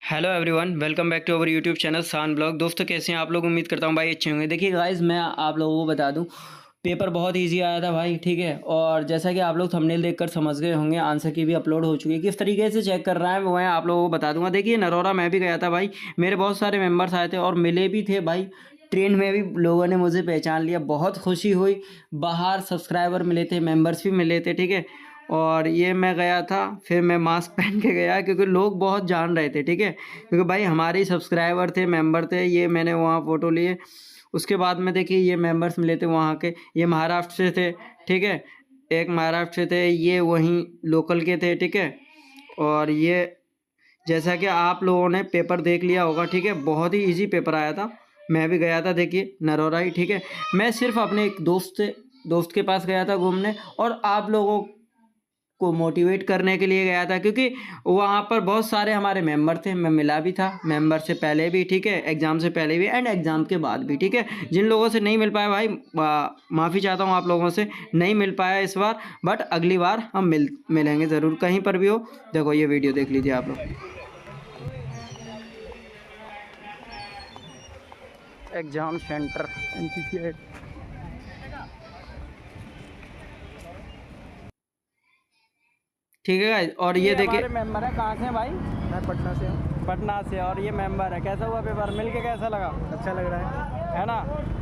Hello everyone, welcome back to our YouTube channel Shaan blog. दोस्तों कैसे हैं आप लोग? उम्मीद करता हूँ भाई अच्छे होंगे। देखिए गाइस, मैं आप लोगों को बता दूं, पेपर बहुत इजी आया था भाई, ठीक है। और जैसा कि आप लोग थंबनेल देखकर समझ गए होंगे, आंसर की भी अपलोड हो चुकी है। किस तरीके से चेक कर रहा है वो मैं आप लोगों को बता दूंगा। देखिए नरोरा मैं भी गया था भाई, मेरे बहुत सारे मेम्बर्स आए थे और मिले भी थे भाई। ट्रेन में भी लोगों ने मुझे पहचान लिया, बहुत खुशी हुई। बाहर सब्सक्राइबर मिले थे, मेंबर्स भी मिले थे, ठीक है। और ये मैं गया था, फिर मैं मास्क पहन के गया क्योंकि लोग बहुत जान रहे थे, ठीक है। क्योंकि भाई हमारे ही सब्सक्राइबर थे, मेंबर थे। ये मैंने वहाँ फ़ोटो लिए। उसके बाद में देखिए ये मेंबर्स मिले थे वहाँ के, ये महाराष्ट्र से थे, ठीक है। एक महाराष्ट्र से थे, ये वहीं लोकल के थे, ठीक है। और ये जैसा कि आप लोगों ने पेपर देख लिया होगा, ठीक है, बहुत ही इजी पेपर आया था। मैं भी गया था देखिए नरोरा ही, ठीक है। मैं सिर्फ अपने एक दोस्त के पास गया था घूमने, और आप लोगों को मोटिवेट करने के लिए गया था, क्योंकि वहाँ पर बहुत सारे हमारे मेंबर थे। मैं मिला भी था मेंबर से पहले भी, ठीक है, एग्ज़ाम से पहले भी एंड एग्ज़ाम के बाद भी, ठीक है। जिन लोगों से नहीं मिल पाया भाई, माफ़ी चाहता हूँ आप लोगों से, नहीं मिल पाया इस बार, बट अगली बार हम मिलेंगे ज़रूर, कहीं पर भी हो। देखो ये वीडियो देख लीजिए आप लोग। Exam centre NCCI। ठीक है गाइस, और ये देखिए हमारे मेंबर है। कहाँ से हैं भाई? मैं पटना से हूँ। पटना से। और ये मेंबर है। कैसा हुआ पेपर? मिल के कैसा लगा? अच्छा लग रहा है ना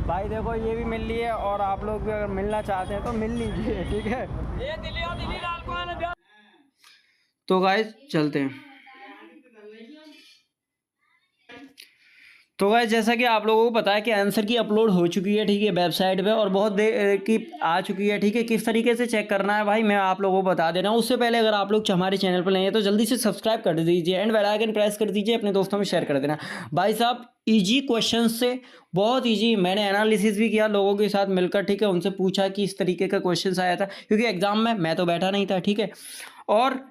भाई? देखो ये भी मिल ली है, और आप लोग भी अगर मिलना चाहते हैं तो मिल लीजिए, ठीक है। तो गाइस चलते हैं। तो गाइस जैसा कि आप लोगों को पता है कि आंसर की अपलोड हो चुकी है, ठीक है, वेबसाइट पे, और बहुत देर की आ चुकी है, ठीक है। किस तरीके से चेक करना है भाई मैं आप लोगों को बता दे रहा हूँ। उससे पहले अगर आप लोग हमारे चैनल पर नहीं है तो जल्दी से सब्सक्राइब कर दीजिए एंड बेल आइकन प्रेस कर दीजिए, अपने दोस्तों में शेयर कर देना। भाई साहब ईजी क्वेश्चन से, बहुत ईजी। मैंने एनालिसिस भी किया लोगों के साथ मिलकर, ठीक है। उनसे पूछा कि इस तरीके का क्वेश्चन आया था, क्योंकि एग्जाम में मैं तो बैठा नहीं था, ठीक है। और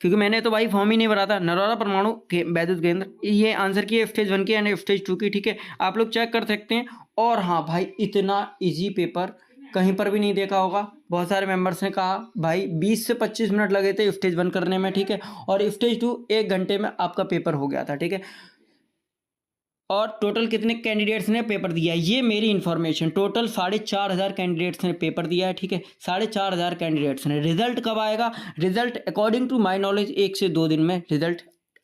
क्योंकि मैंने तो भाई फॉर्म ही नहीं भरा था। नरोरा परमाणु विद्युत केंद्र, ये आंसर की है स्टेज 1 की एंड स्टेज 2 की, ठीक है। आप लोग चेक कर सकते हैं। और हाँ भाई, इतना इजी पेपर कहीं पर भी नहीं देखा होगा। बहुत सारे मेंबर्स ने कहा भाई 20 से 25 मिनट लगे थे स्टेज 1 करने में, ठीक है। और स्टेज 2 1 घंटे में आपका पेपर हो गया था, ठीक है। और टोटल कितने कैंडिडेट्स ने पेपर दिया है, ये मेरी इन्फॉर्मेशन, टोटल 4,500 कैंडिडेट्स ने पेपर दिया है, ठीक है। 4,500 कैंडिडेट्स ने। रिजल्ट कब आएगा? Result according to my knowledge 1 से 2 दिन में रिजल्ट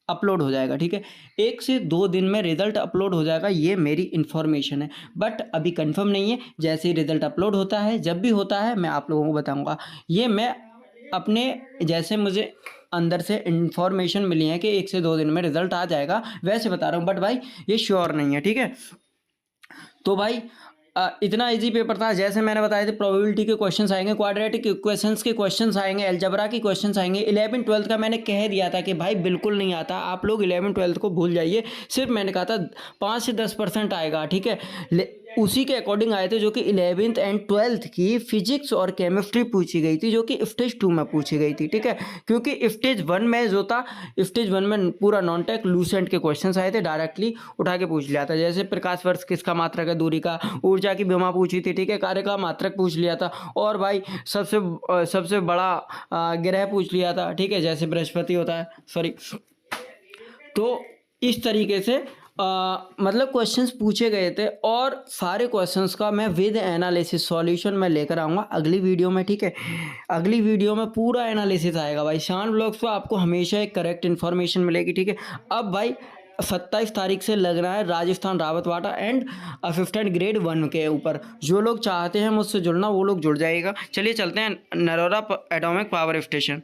अपलोड हो जाएगा, ठीक है। 1 से 2 दिन में रिजल्ट अपलोड हो जाएगा, ये मेरी इन्फॉर्मेशन है। बट अभी कंफर्म नहीं है। जैसे ही रिजल्ट अपलोड होता है, जब भी होता है, मैं आप लोगों को बताऊंगा। ये मैं अपने, जैसे मुझे अंदर से इंफॉर्मेशन मिली है कि 1 से 2 दिन में रिजल्ट आ जाएगा, वैसे बता रहा हूँ। बट भाई ये श्योर नहीं है, ठीक है। तो भाई इतना इजी पेपर था। जैसे मैंने बताया था, प्रोबेबिलिटी के क्वेश्चंस आएंगे, क्वाड्रेटिक इक्वेशंस के क्वेश्चंस आएंगे, अलजेब्रा के क्वेश्चंस आएंगे। 11 12 का मैंने कह दिया था कि भाई बिल्कुल नहीं आता, आप लोग 11 12 को भूल जाइए। सिर्फ मैंने कहा था 5 से 10% आएगा, ठीक है। उसी के अकॉर्डिंग आए थे, जो कि 11th एंड 12th की फिजिक्स और केमिस्ट्री पूछी गई थी, जो कि स्टेज 2 में पूछी गई थी, ठीक है। क्योंकि स्टेज 1 में जो था, स्टेज 1 में पूरा नॉन टेक लूसेंट के क्वेश्चंस आए थे, डायरेक्टली उठा के पूछ लिया था। जैसे प्रकाश वर्ष किसका मात्रक है, दूरी का, ऊर्जा की विमा पूछी थी, ठीक है, कार्य का मात्रक पूछ लिया था। और भाई सबसे बड़ा ग्रह पूछ लिया था, ठीक है, जैसे बृहस्पति होता है, सॉरी। तो इस तरीके से मतलब क्वेश्चंस पूछे गए थे, और सारे क्वेश्चंस का मैं विद एनालिसिस सॉल्यूशन मैं लेकर आऊँगा अगली वीडियो में, ठीक है। अगली वीडियो में पूरा एनालिसिस आएगा भाई। शान ब्लॉग्स पर आपको हमेशा एक करेक्ट इन्फॉर्मेशन मिलेगी, ठीक है। अब भाई 27 तारीख से लग रहा है राजस्थान रावतवाड़ा एंड असिस्टेंट ग्रेड 1 के ऊपर। जो लोग चाहते हैं मुझसे जुड़ना, वो लोग जुड़ जाइएगा। चलिए चलते हैं नरोरा एटॉमिक पावर स्टेशन।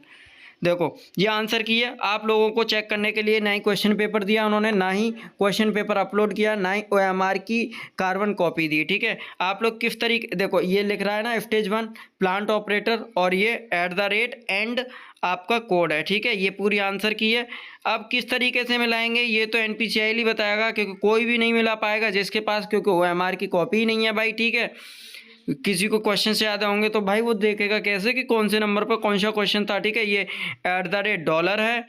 देखो ये आंसर की है। आप लोगों को चेक करने के लिए ना ही क्वेश्चन पेपर दिया उन्होंने, ना ही क्वेश्चन पेपर अपलोड किया, ना ही OMR की कार्बन कॉपी दी, ठीक है। आप लोग किस तरीके, देखो ये लिख रहा है ना स्टेज 1 प्लांट ऑपरेटर, और ये @ एंड आपका कोड है, ठीक है। ये पूरी आंसर की है। अब किस तरीके से मिलाएंगे ये तो NPCI ही बताएगा, क्योंकि कोई भी नहीं मिला पाएगा जिसके पास, क्योंकि OMR की कॉपी ही नहीं है भाई, ठीक है। किसी को क्वेश्चन से याद होंगे तो भाई वो देखेगा कैसे कि कौन से नंबर पर कौन सा क्वेश्चन था, ठीक है। ये $, है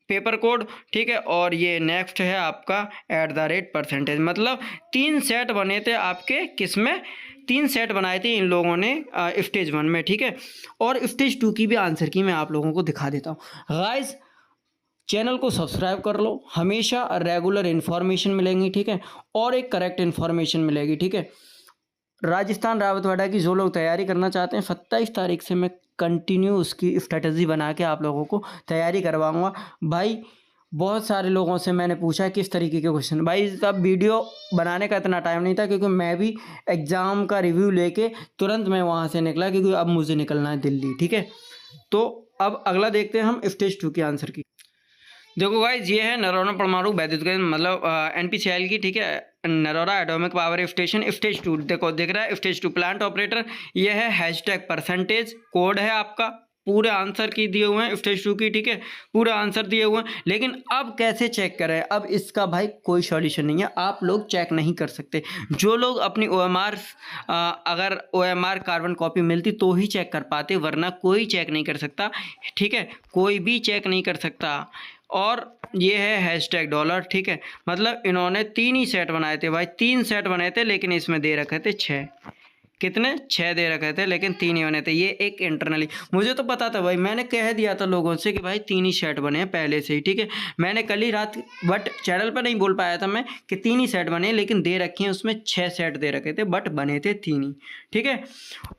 पेपर कोड, ठीक है। और ये नेक्स्ट है आपका %, मतलब 3 सेट बने थे आपके, किस में 3 सेट बनाए थे इन लोगों ने स्टेज 1 में, ठीक है। और स्टेज 2 की भी आंसर की मैं आप लोगों को दिखा देता हूँ गाइस। चैनल को सब्सक्राइब कर लो, हमेशा रेगुलर इन्फॉर्मेशन मिलेंगी, ठीक है, और एक करेक्ट इन्फॉर्मेशन मिलेगी, ठीक है। राजस्थान रावतवाड़ा की जो लोग तैयारी करना चाहते हैं 27 तारीख से मैं कंटिन्यू उसकी स्ट्रेटजी बना के आप लोगों को तैयारी करवाऊंगा। भाई बहुत सारे लोगों से मैंने पूछा किस तरीके के क्वेश्चन, भाई तब वीडियो बनाने का इतना टाइम नहीं था क्योंकि मैं भी एग्ज़ाम का रिव्यू लेके तुरंत मैं वहाँ से निकला क्योंकि अब मुझे निकलना है दिल्ली, ठीक है। तो अब अगला देखते हैं हम स्टेज 2 के आंसर की। देखो गाइज ये है नरोरा परमाणु वैद्युत मतलब NPCIL की, ठीक है, Narora atomic power station stage 2। देखो दिख रहा है स्टेज 2 प्लांट ऑपरेटर, ये है हैशटैग परसेंटेज कोड है आपका, पूरे आंसर की दिए हुए हैं स्टेज 2 की, ठीक है, पूरे आंसर दिए हुए हैं। लेकिन अब कैसे चेक करें, अब इसका भाई कोई सॉल्यूशन नहीं है, आप लोग चेक नहीं कर सकते। जो लोग अपनी OMR अगर OMR कार्बन कॉपी मिलती तो ही चेक कर पाते, वरना कोई चेक नहीं कर सकता, ठीक है, कोई भी चेक नहीं कर सकता। और ये है हैशटैग डॉलर, ठीक है, मतलब इन्होंने 3 ही सेट बनाए थे भाई, 3 सेट बनाए थे, लेकिन इसमें दे रखे थे 6, कितने 6 दे रखे थे, लेकिन 3 ही बने थे। ये एक इंटरनली मुझे तो पता था भाई, मैंने कह दिया था लोगों से कि भाई 3 ही सेट बने हैं पहले से ही, ठीक है, मैंने कल ही रात बट चैनल पर नहीं बोल पाया था मैं कि 3 ही सेट बने, लेकिन दे रखे हैं उसमें 6 सेट दे रखे थे, बट बने थे 3 ही, ठीक है।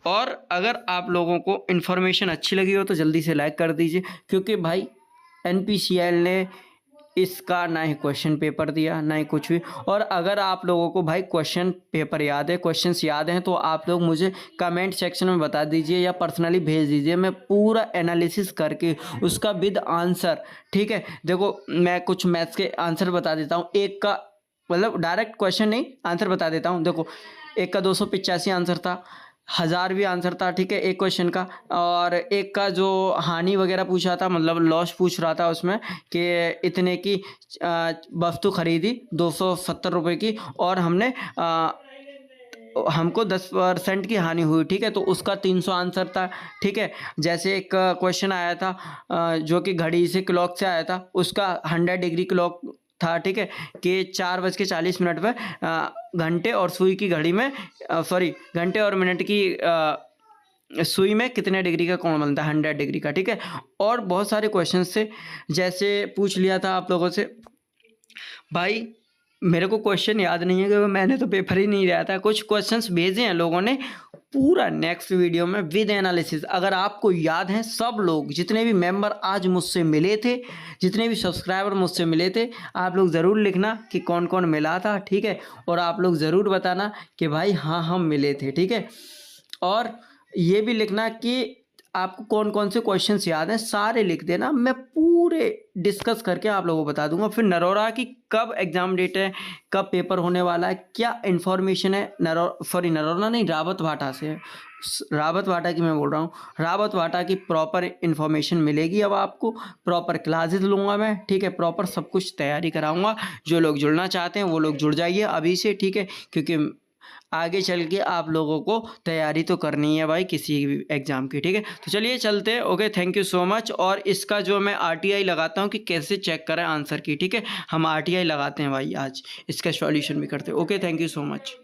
और अगर आप लोगों को इन्फॉर्मेशन अच्छी लगी हो तो जल्दी से लाइक कर दीजिए, क्योंकि भाई NPCIL ने इसका ना ही क्वेश्चन पेपर दिया ना ही कुछ भी। और अगर आप लोगों को भाई क्वेश्चन पेपर याद है, क्वेश्चंस याद हैं, तो आप लोग मुझे कमेंट सेक्शन में बता दीजिए या पर्सनली भेज दीजिए, मैं पूरा एनालिसिस करके उसका विद आंसर, ठीक है। देखो मैं कुछ मैथ्स के आंसर बता देता हूँ, एक का मतलब डायरेक्ट क्वेश्चन नहीं आंसर बता देता हूँ। देखो एक का 285 आंसर था, 1000 भी आंसर था, ठीक है, एक क्वेश्चन का। और एक का जो हानि वगैरह पूछा था, मतलब लॉस पूछ रहा था उसमें कि इतने की वस्तु खरीदी 270 रुपये की और हमने हमको 10% की हानि हुई, ठीक है, तो उसका 300 आंसर था, ठीक है। जैसे एक क्वेश्चन आया था जो कि घड़ी से क्लॉक से आया था, उसका 100 डिग्री क्लॉक था, ठीक है, कि 4:40 पर घंटे और सुई की घड़ी में सॉरी घंटे और मिनट की सुई में कितने डिग्री का कोण बनता है, 100 डिग्री का, ठीक है। और बहुत सारे क्वेश्चन से जैसे पूछ लिया था आप लोगों से। भाई मेरे को क्वेश्चन याद नहीं है क्योंकि मैंने तो पेपर ही नहीं दिया था, कुछ क्वेश्चंस भेजे हैं लोगों ने, पूरा नेक्स्ट वीडियो में विद एनालिसिस। अगर आपको याद है सब लोग जितने भी मेंबर आज मुझसे मिले थे, जितने भी सब्सक्राइबर मुझसे मिले थे, आप लोग ज़रूर लिखना कि कौन कौन मिला था, ठीक है, और आप लोग ज़रूर बताना कि भाई हाँ हम मिले थे, ठीक है। और ये भी लिखना कि आपको कौन कौन से क्वेश्चंस याद हैं, सारे लिख देना, मैं पूरे डिस्कस करके आप लोगों को बता दूंगा। फिर नरोरा की कब एग्ज़ाम डेट है, कब पेपर होने वाला है, क्या इन्फॉर्मेशन है, नरोरा नहीं रावतभाटा से है, रावतभाटा की मैं बोल रहा हूँ, रावतभाटा की प्रॉपर इन्फॉर्मेशन मिलेगी। अब आपको प्रॉपर क्लासेस लूँगा मैं, ठीक है, प्रॉपर सब कुछ तैयारी कराऊँगा। जो लोग जुड़ना चाहते हैं वो लोग जुड़ जाइए अभी से, ठीक है, क्योंकि आगे चल के आप लोगों को तैयारी तो करनी है भाई किसी भी एग्ज़ाम की, ठीक है। तो चलिए चलते हैं, okay, thank you so much. और इसका जो मैं RTI लगाता हूँ कि कैसे चेक करें आंसर की, ठीक है, हम RTI लगाते हैं भाई, आज इसका सॉल्यूशन भी करते हैं। Okay, thank you so much.